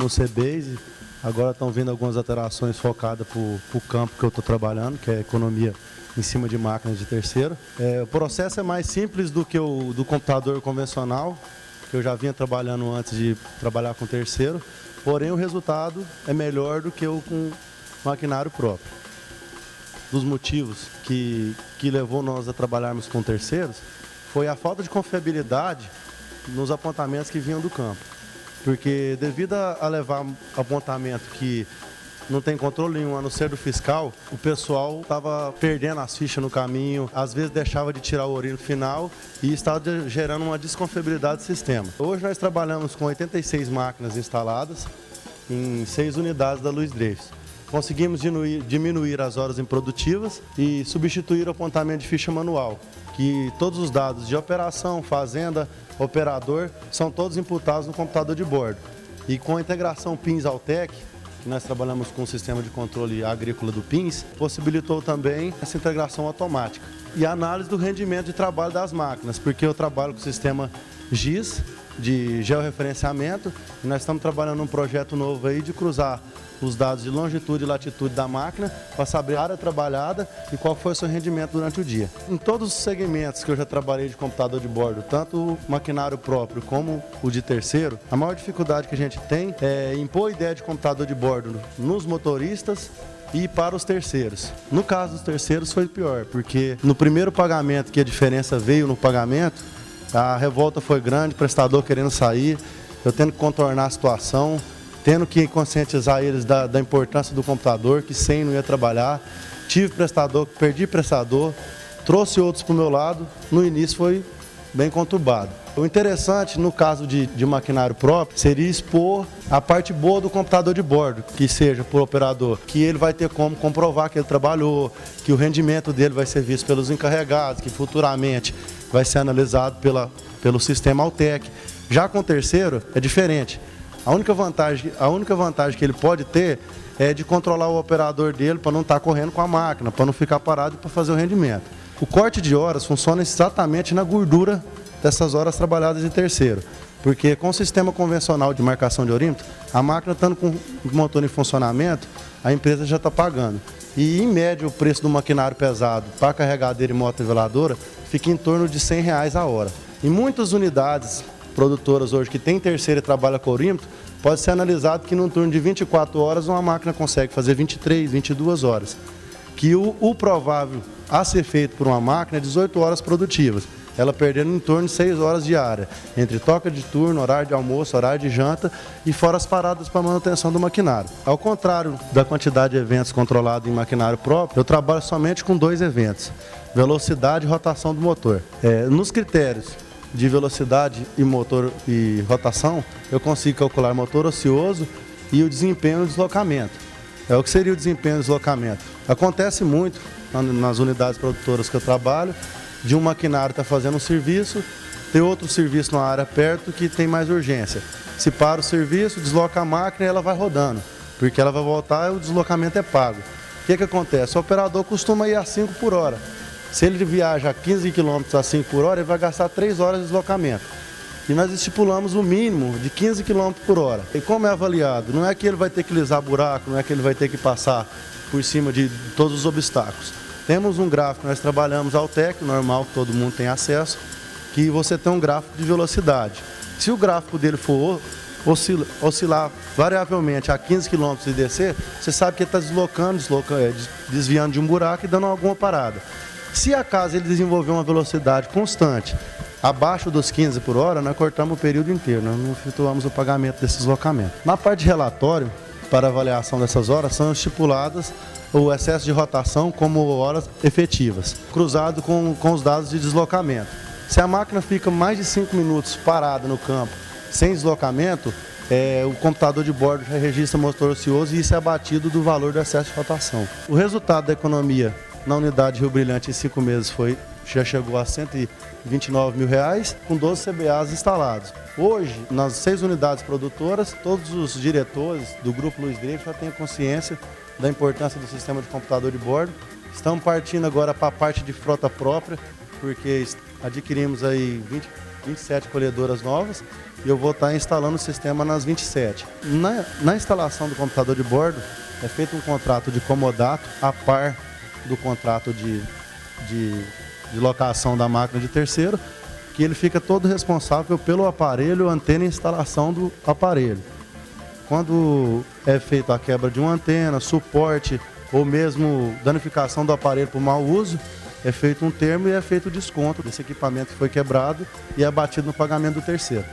no C-Base. Agora estão vindo algumas alterações focadas para o campo que eu estou trabalhando, que é a economia em cima de máquinas de terceiro. O processo é mais simples do que o do computador convencional, que eu já vinha trabalhando antes de trabalhar com terceiro, porém o resultado é melhor do que o com maquinário próprio. Dos motivos que levou nós a trabalharmos com terceiros foi a falta de confiabilidade nos apontamentos que vinham do campo. Porque devido a levar apontamento que não tem controle nenhum, a não ser do fiscal, o pessoal estava perdendo as fichas no caminho, às vezes deixava de tirar o ouro no final e estava gerando uma desconfiabilidade do sistema. Hoje nós trabalhamos com 86 máquinas instaladas em 6 unidades da Luiz Dreyfus. Conseguimos diminuir as horas improdutivas e substituir o apontamento de ficha manual, que todos os dados de operação, fazenda, operador, são todos imputados no computador de bordo. E com a integração PINS-Altec, que nós trabalhamos com o sistema de controle agrícola do PINS, possibilitou também essa integração automática. E a análise do rendimento de trabalho das máquinas, porque eu trabalho com o sistema GIS, de georreferenciamento, e nós estamos trabalhando num projeto novo aí de cruzar os dados de longitude e latitude da máquina para saber a área trabalhada e qual foi o seu rendimento durante o dia. Em todos os segmentos que eu já trabalhei de computador de bordo, tanto o maquinário próprio como o de terceiro, a maior dificuldade que a gente tem é impor a ideia de computador de bordo nos motoristas e para os terceiros. No caso dos terceiros foi pior, porque no primeiro pagamento que a diferença veio no pagamento, a revolta foi grande, o prestador querendo sair, eu tendo que contornar a situação, tendo que conscientizar eles da importância do computador, que sem não ia trabalhar. Tive prestador, perdi prestador, trouxe outros para o meu lado, no início foi bem conturbado. O interessante, no caso de maquinário próprio, seria expor a parte boa do computador de bordo, que seja por operador, que ele vai ter como comprovar que ele trabalhou, que o rendimento dele vai ser visto pelos encarregados, que futuramente vai ser analisado pelo sistema Altec. Já com o terceiro é diferente. A única vantagem que ele pode ter é de controlar o operador dele para não estar correndo com a máquina, para não ficar parado e para fazer o rendimento. O corte de horas funciona exatamente na gordura dessas horas trabalhadas de terceiro, porque com o sistema convencional de marcação de orímetro, a máquina estando com o motor em funcionamento, a empresa já está pagando. E em média o preço do maquinário pesado para carregadeira e moto-niveladora fica em torno de R$100 a hora. Em muitas unidades produtoras hoje que tem terceiro e trabalha com orímetro, pode ser analisado que num turno de 24 horas uma máquina consegue fazer 23, 22 horas. Que o provável a ser feito por uma máquina é 18 horas produtivas, ela perdendo em torno de 6 horas diárias, entre toca de turno, horário de almoço, horário de janta e fora as paradas para manutenção do maquinário. Ao contrário da quantidade de eventos controlados em maquinário próprio, eu trabalho somente com 2 eventos, velocidade e rotação do motor. Nos critérios de velocidade e motor e rotação, eu consigo calcular motor ocioso e o desempenho no deslocamento. O que seria o desempenho no deslocamento? Acontece muito nas unidades produtoras que eu trabalho, de um maquinário estar fazendo um serviço, ter outro serviço na área perto que tem mais urgência. Se para o serviço, desloca a máquina e ela vai rodando, porque ela vai voltar e o deslocamento é pago. O que acontece? O operador costuma ir a 5 por hora. Se ele viaja 15 km a 5 por hora, ele vai gastar 3 horas de deslocamento. E nós estipulamos o mínimo de 15 km por hora. E como é avaliado? Não é que ele vai ter que lisar buraco, não é que ele vai ter que passar por cima de todos os obstáculos. Temos um gráfico, nós trabalhamos Altec, normal, que todo mundo tem acesso, que você tem um gráfico de velocidade. Se o gráfico dele for oscilar variavelmente a 15 km e descer, você sabe que ele está desviando de um buraco e dando alguma parada. Se acaso ele desenvolver uma velocidade constante, abaixo dos 15 por hora, nós cortamos o período inteiro, nós não efetuamos o pagamento desse deslocamento. Na parte de relatório, para avaliação dessas horas, são estipuladas o excesso de rotação como horas efetivas, cruzado com os dados de deslocamento. Se a máquina fica mais de 5 minutos parada no campo, sem deslocamento, o computador de bordo já registra motor ocioso e isso é abatido do valor do excesso de rotação. O resultado da economia na unidade Rio Brilhante em 5 meses já chegou a R$129 mil, com 12 CBAs instalados. Hoje, nas 6 unidades produtoras, todos os diretores do Grupo Luiz Dreyfus já têm consciência da importância do sistema de computador de bordo. Estamos partindo agora para a parte de frota própria, porque adquirimos aí 27 colhedoras novas e eu vou estar instalando o sistema nas 27. Na instalação do computador de bordo, é feito um contrato de comodato a par do contrato de locação da máquina de terceiro, que ele fica todo responsável pelo aparelho, antena e instalação do aparelho. Quando é feita a quebra de uma antena, suporte ou mesmo danificação do aparelho por mau uso, é feito um termo e é feito o desconto desse equipamento que foi quebrado e é abatido no pagamento do terceiro.